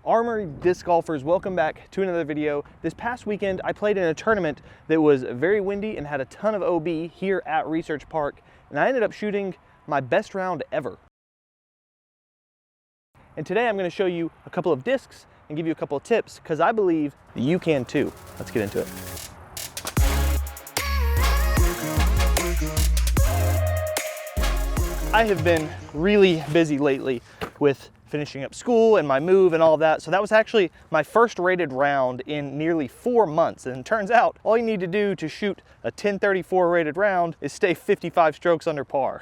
Armory disc golfers, welcome back to another video. This past weekend I played in a tournament that was very windy and had a ton of OB here at Research Park, and I ended up shooting my best round ever. And today I'm going to show you a couple of discs and give you a couple of tips because I believe that you can too. Let's get into it. I have been really busy lately with finishing up school and my move and all of that. So that was actually my first rated round in nearly 4 months. And it turns out all you need to do to shoot a 1034 rated round is stay 55 strokes under par.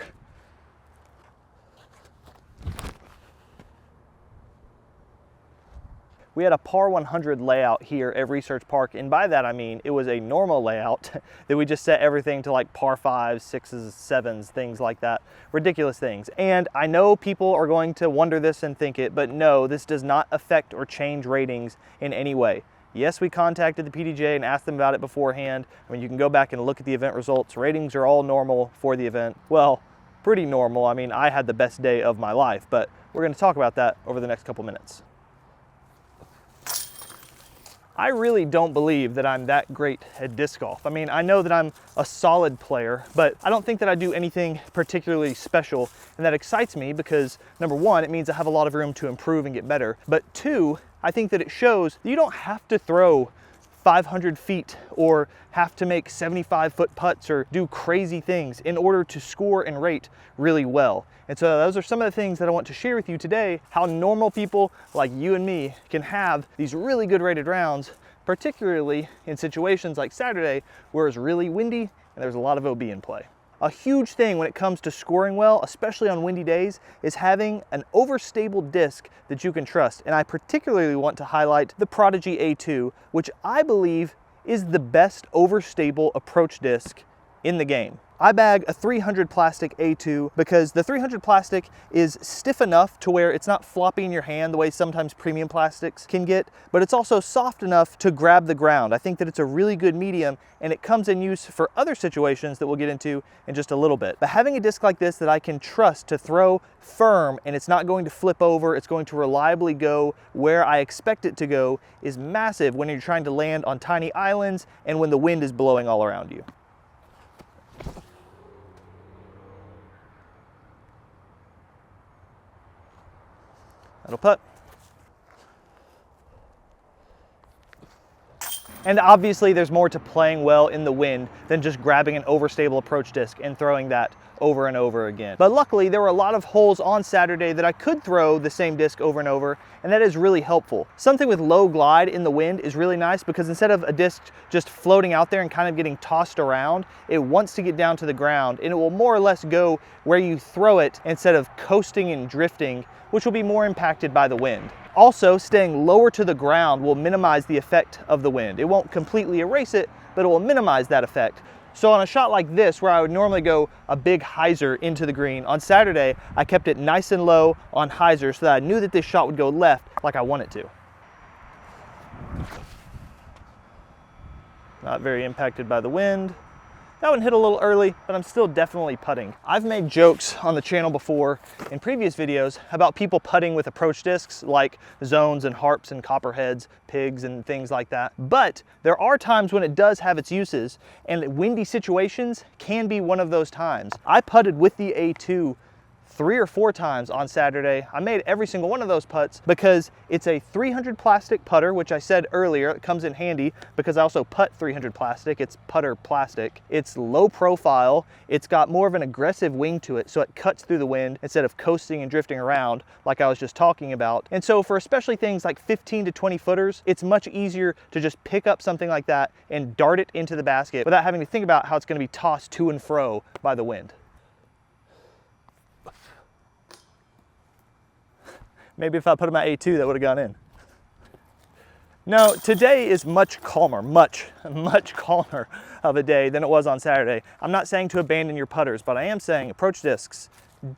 We had a par 100 layout here at Research Park, and by that I mean it was a normal layout that we just set everything to like par 5s, 6s, 7s, things like that. Ridiculous things. And I know people are going to wonder this and think it, but no, this does not affect or change ratings in any way. Yes, we contacted the PDJ and asked them about it beforehand. I mean, you can go back and look at the event results. Ratings are all normal for the event. Well, pretty normal. I mean, I had the best day of my life, but we're going to talk about that over the next couple minutes. I really don't believe that I'm that great at disc golf. I mean, I know that I'm a solid player, but I don't think that I do anything particularly special, and that excites me because number one, it means I have a lot of room to improve and get better, but two, I think that it shows that you don't have to throw 500 feet or have to make 75-foot putts or do crazy things in order to score and rate really well. And so those are some of the things that I want to share with you today, how normal people like you and me can have these really good rated rounds, particularly in situations like Saturday where it's really windy and there's a lot of OB in play. A huge thing when it comes to scoring well, especially on windy days, is having an overstable disc that you can trust. And I particularly want to highlight the Prodigy A2, which I believe is the best overstable approach disc in the game. I bag a 300 plastic A2 because the 300 plastic is stiff enough to where it's not floppy in your hand the way sometimes premium plastics can get, but it's also soft enough to grab the ground. I think that it's a really good medium, and it comes in use for other situations that we'll get into in just a little bit. But having a disc like this that I can trust to throw firm and it's not going to flip over, it's going to reliably go where I expect it to go, is massive when you're trying to land on tiny islands and when the wind is blowing all around you. That'll putt. And obviously there's more to playing well in the wind than just grabbing an overstable approach disc and throwing that over and over again. But luckily there were a lot of holes on Saturday that I could throw the same disc over and over, and that is really helpful. Something with low glide in the wind is really nice because instead of a disc just floating out there and kind of getting tossed around, it wants to get down to the ground, and it will more or less go where you throw it instead of coasting and drifting, which will be more impacted by the wind. Also, staying lower to the ground will minimize the effect of the wind. It won't completely erase it, but it will minimize that effect. So on a shot like this, where I would normally go a big hyzer into the green, on Saturday, I kept it nice and low on hyzer so that I knew that this shot would go left like I want it to. Not very impacted by the wind. That one hit a little early, but I'm still definitely putting. I've made jokes on the channel before in previous videos about people putting with approach discs like zones and harps and copperheads, pigs and things like that. But there are times when it does have its uses, and windy situations can be one of those times. I putted with the A2 3 or 4 times on Saturday. I made every single one of those putts because it's a 300 plastic putter, which I said earlier, it comes in handy because I also putt 300 plastic. It's putter plastic. It's low profile. It's got more of an aggressive wing to it, so it cuts through the wind instead of coasting and drifting around like I was just talking about. And so for especially things like 15 to 20 footers, it's much easier to just pick up something like that and dart it into the basket without having to think about how it's going to be tossed to and fro by the wind. Maybe if I put in my A2, that would have gone in. No, today is much calmer, much calmer of a day than it was on Saturday. I'm not saying to abandon your putters, but I am saying approach discs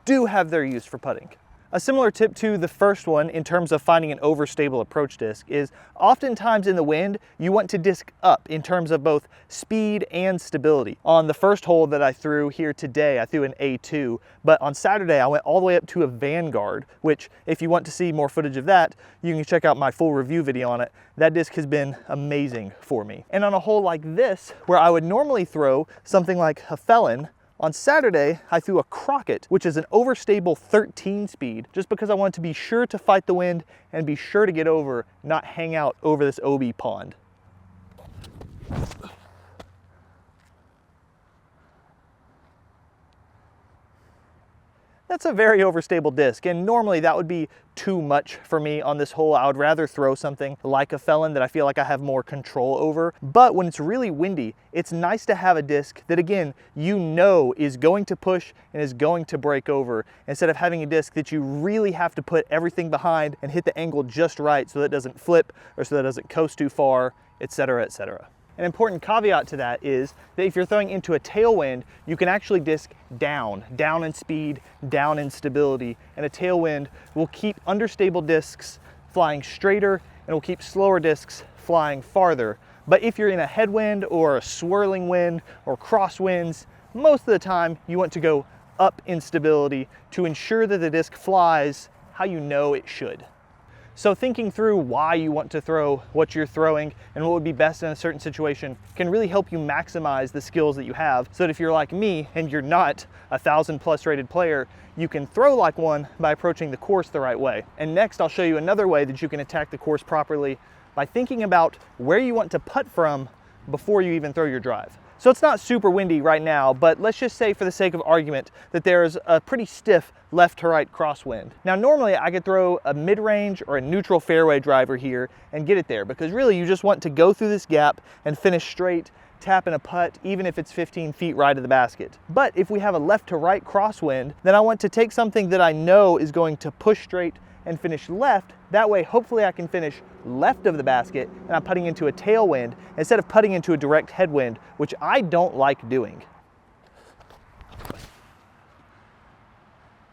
do have their use for putting. A similar tip to the first one in terms of finding an overstable approach disc is oftentimes in the wind, you want to disc up in terms of both speed and stability. On the first hole that I threw here today, I threw an A2, but on Saturday I went all the way up to a Vanguard, which if you want to see more footage of that, you can check out my full review video on it. That disc has been amazing for me. And on a hole like this, where I would normally throw something like a Felon, on Saturday, I threw a Crockett, which is an overstable 13 speed, just because I wanted to be sure to fight the wind and be sure to get over, not hang out over this OB pond. That's a very overstable disc, and normally that would be too much for me on this hole. I would rather throw something like a Felon that I feel like I have more control over. But when it's really windy, it's nice to have a disc that, again, you know is going to push and is going to break over, instead of having a disc that you really have to put everything behind and hit the angle just right so that it doesn't flip or so that it doesn't coast too far, etc., etc. An important caveat to that is that if you're throwing into a tailwind, you can actually disc down in speed, down in stability, and a tailwind will keep understable discs flying straighter and will keep slower discs flying farther. But if you're in a headwind or a swirling wind or crosswinds, most of the time you want to go up in stability to ensure that the disc flies how you know it should. So thinking through why you want to throw what you're throwing and what would be best in a certain situation can really help you maximize the skills that you have, so that if you're like me and you're not a 1,000+ rated player, you can throw like one by approaching the course the right way. And next I'll show you another way that you can attack the course properly by thinking about where you want to putt from before you even throw your drive. So it's not super windy right now, but let's just say for the sake of argument that there's a pretty stiff left to right crosswind. Now normally I could throw a mid-range or a neutral fairway driver here and get it there, because really you just want to go through this gap and finish straight, tapping a putt, even if it's 15 feet right of the basket. But if we have a left to right crosswind, then I want to take something that I know is going to push straight and finish left. That way, hopefully I can finish left of the basket and I'm putting into a tailwind instead of putting into a direct headwind, which I don't like doing.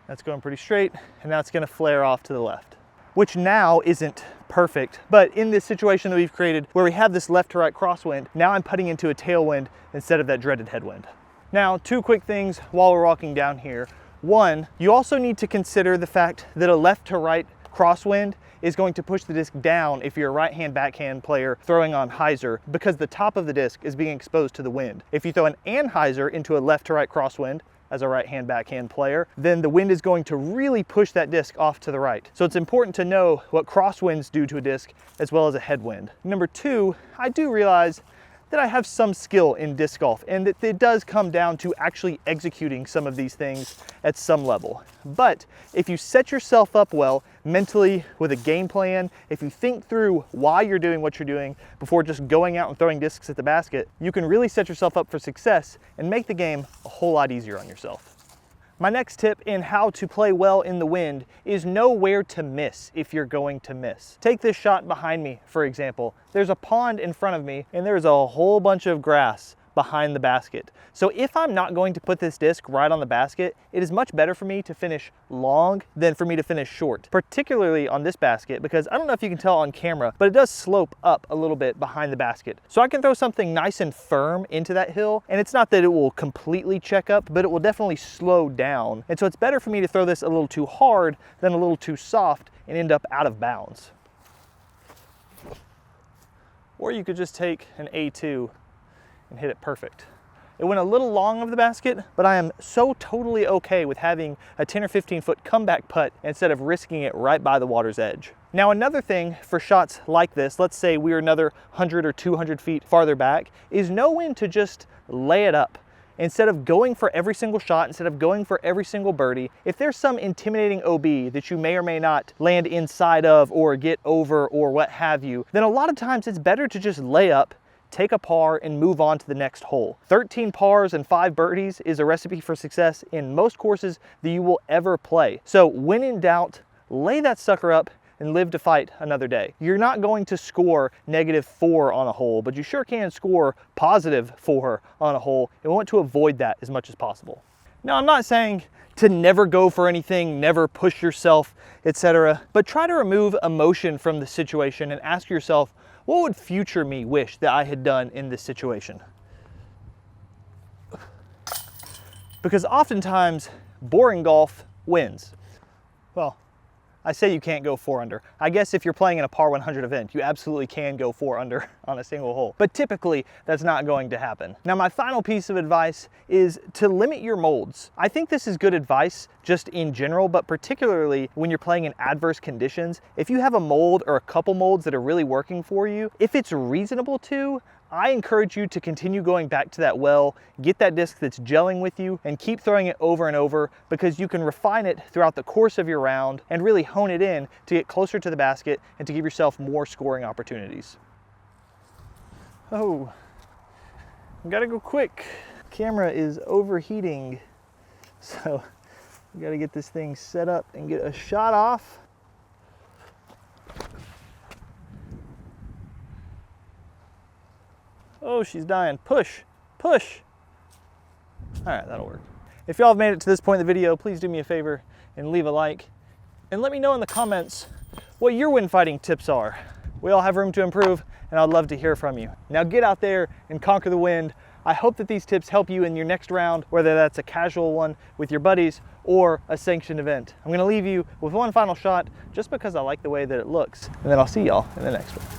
That's going pretty straight, and now it's gonna flare off to the left, which now isn't perfect, but in this situation that we've created where we have this left to right crosswind, now I'm putting into a tailwind instead of that dreaded headwind. Now, two quick things while we're walking down here. One, you also need to consider the fact that a left to right crosswind is going to push the disc down if you're a right-hand backhand player throwing on hyzer, because the top of the disc is being exposed to the wind. If you throw an anhyzer into a left to right crosswind as a right-hand backhand player, then the wind is going to really push that disc off to the right. So it's important to know what crosswinds do to a disc as well as a headwind. Number two, I do realize that I have some skill in disc golf and that it does come down to actually executing some of these things at some level. But if you set yourself up well mentally with a game plan, if you think through why you're doing what you're doing before just going out and throwing discs at the basket, you can really set yourself up for success and make the game a whole lot easier on yourself. My next tip in how to play well in the wind is know where to miss if you're going to miss. Take this shot behind me, for example. There's a pond in front of me and there's a whole bunch of grass behind the basket. So if I'm not going to put this disc right on the basket, it is much better for me to finish long than for me to finish short, particularly on this basket, because I don't know if you can tell on camera, but it does slope up a little bit behind the basket. So I can throw something nice and firm into that hill, and it's not that it will completely check up, but it will definitely slow down. And so it's better for me to throw this a little too hard than a little too soft and end up out of bounds. Or you could just take an A2 and hit it perfect. It went a little long of the basket, but I am so totally okay with having a 10 or 15 foot comeback putt instead of risking it right by the water's edge. Now, another thing for shots like this, let's say we're another 100 or 200 feet farther back, is know when to just lay it up. Instead of going for every single shot, instead of going for every single birdie, if there's some intimidating OB that you may or may not land inside of or get over or what have you, then a lot of times it's better to just lay up, take a par, and move on to the next hole. 13 pars and 5 birdies is a recipe for success in most courses that you will ever play. So when in doubt, lay that sucker up and live to fight another day. You're not going to score -4 on a hole, but you sure can score +4 on a hole, and we want to avoid that as much as possible. Now, I'm not saying to never go for anything, never push yourself, etc. But try to remove emotion from the situation and ask yourself, what would future me wish that I had done in this situation? Because oftentimes, boring golf wins. Well, I say you can't go 4 under. I guess if you're playing in a par 100 event, you absolutely can go 4 under on a single hole. But typically, that's not going to happen. Now, my final piece of advice is to limit your molds. I think this is good advice just in general, but particularly when you're playing in adverse conditions. If you have a mold or a couple molds that are really working for you, if it's reasonable to, I encourage you to continue going back to that well, get that disc that's gelling with you, and keep throwing it over and over, because you can refine it throughout the course of your round and really hone it in to get closer to the basket and to give yourself more scoring opportunities. Oh, I gotta go quick. Camera is overheating, so we gotta get this thing set up and get a shot off. Oh, she's dying. Push, push. All right, that'll work. If y'all have made it to this point in the video, please do me a favor and leave a like. And let me know in the comments what your wind fighting tips are. We all have room to improve, and I'd love to hear from you. Now get out there and conquer the wind. I hope that these tips help you in your next round, whether that's a casual one with your buddies or a sanctioned event. I'm gonna leave you with one final shot just because I like the way that it looks. And then I'll see y'all in the next one.